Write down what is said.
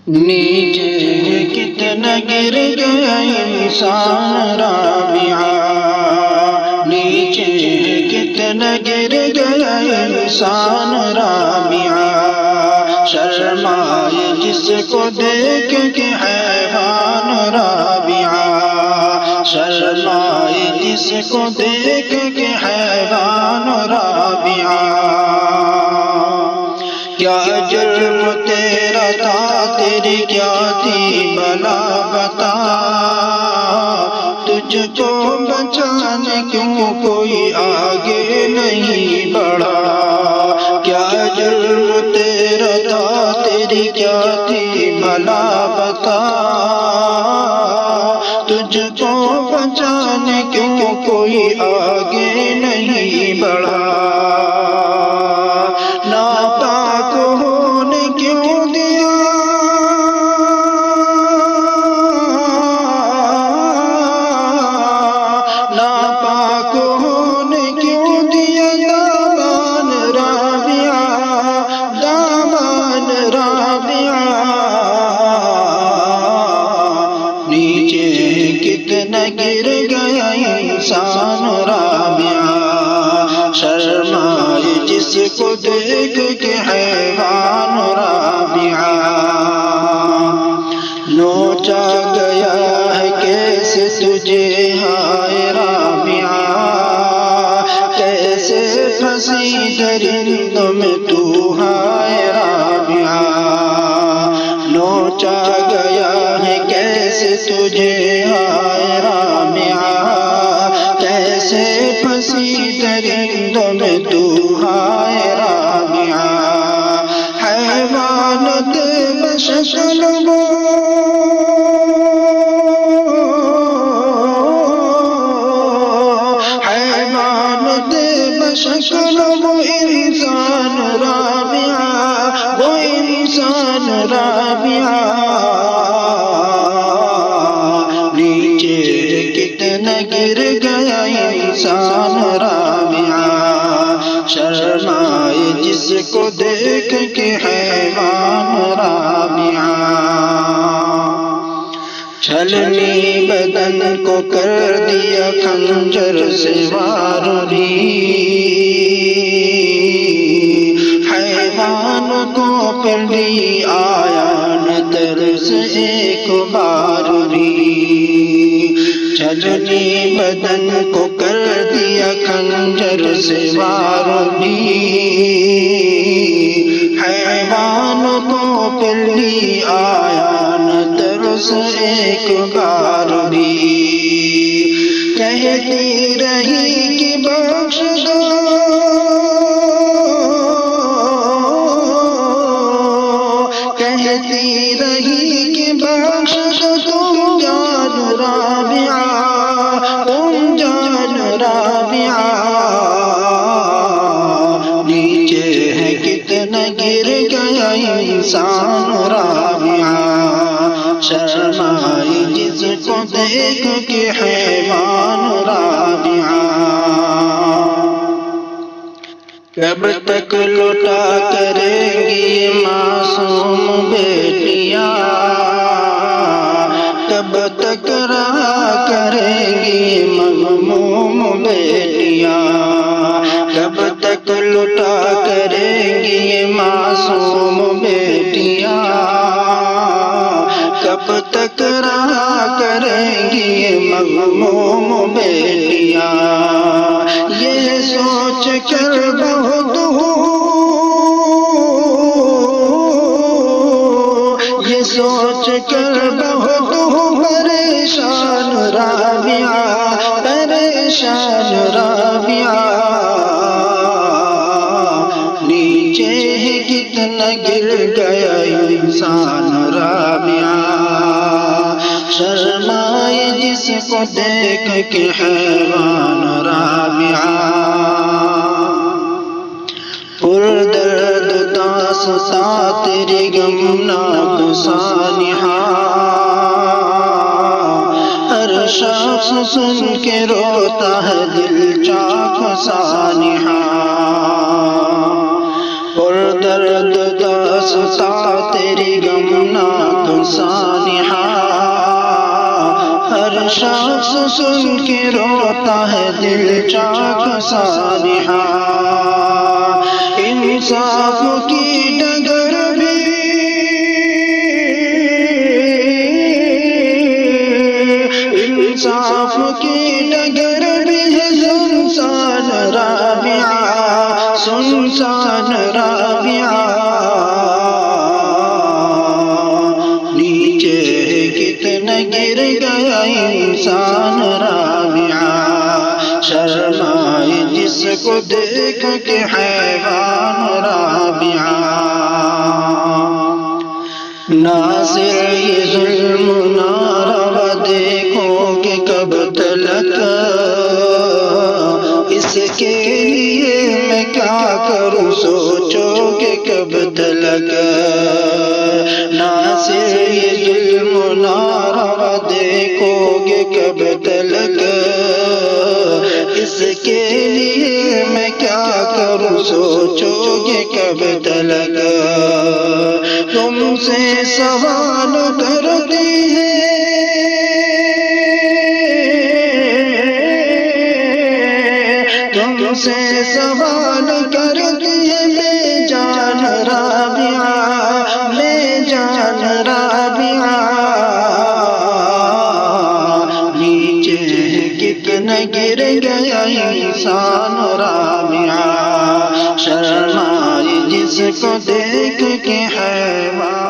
نیچے کتنا گر گیا انسان رابعہ، نیچے کتنا گر گیا انسان رابعہ، شرمائے جس کو دیکھ کے حیوان رابعہ، شرمائے جس کو دیکھ کے حیوان رابعہ، کیا جرم تیرا تھا تیری کیا تھی بلا بتا، تجھ کو بچانے کیوں کوئی آگے نہیں بڑھا، کیا جرم تیرا تھا تیری کیا تھی بلا بتا، تجھ کو بچانے کیوں کوئی آگے نہیں بڑھا، ناپاک ہونے کیوں دیا، ناپاک ہونے کیوں دیا دامان رابعہ، دامان رابعہ، نیچے کتنا گر گیا انسان رابعہ، شرمائے جس کو دیکھ کے حیوان رابعہ، نوچا گیا ہے کیسے تجھے ہائے رابعہ، کیسے پھنسی درندوں میں تو ہائے رابعہ، نوچا گیا ہے کیسے تجھے ہائے رابعہ، کیسے پھنسی درندوں میں تو ہائے رابعہ، حیوانت بشکل وہ، حیوانت بشکل وہ انسان رابعہ، وہ انسان رابعہ، نیچے کتنا گر گیا انسان رابعہ، شرمائے جس کو دیکھ کے حیوان رابعہ، چھلنی بدن کو کر دیا خنجر سے وار بھی، حیوان کو پہلی آیا نہ ترس ایک بار بھی، چھلنی بدن کو کر دیا خنجر سے وار بھی، حیوان کو پہلی آیا نہ ترس ایک بار بھی، کہتی رہی کہ بخش دو، کہتی رہی کہ بخش دو تم جان رابعہ، تم جان رابعہ، نیچے ہے کتنا گر گیا انسان رابعہ، شرمائے جس کو دیکھ کے حیوان رابعہ، کب تک لوٹا کریں گی معصوم بیٹیاں، کب تک رہا کریں گی مغموم بیٹیاں، کب تک لوٹا کریں گی معصوم بیٹیاں، کب تک رہا کریں گی مغموم بیٹیاں، یہ سوچ کر بہت یہ سوچ کر بہت پریشان رابعہ، پریشان رابعہ، نیچے کتنا گر گیا انسان رابعہ، شرمائے جس کو دیکھ کے حیوان رابعہ، پر درد داستاں تیری غمناک سانحہ، ہر شخص سن کے روتا ہے دل چاک سانحہ، پر درد داستاں تیری غمناک سانحہ، ہر شخص سن کے روتا ہے دل چاک سانحہ، انصاف کی ڈگر بھی انصاف کی ڈگر بھی ہے سنسان رابعہ، سنسان رابعہ، نیچے کتنا گر گیا انسان رابعہ، شرمائے جس کو دیکھ کے حیوان رابعہ، ناصر یہ ظلم نہ روا دیکھو کہ کب تلک، اس کے لیے میں کیا کروں سوچو کہ کب تلک، ناصر یہ ظلم نہ روا دیکھو کہ کب تلک، اس کے لیے میں کیا کروں سوچو کہ کب تلک، تم سے سوال کرتی ہے تم سے سوال کرتی ہے بے جان رابعہ، بے جان رابعہ، نیچے کتنا گر گیا انسان رابعہ، شرمائے جس کو دیکھ کے حیوان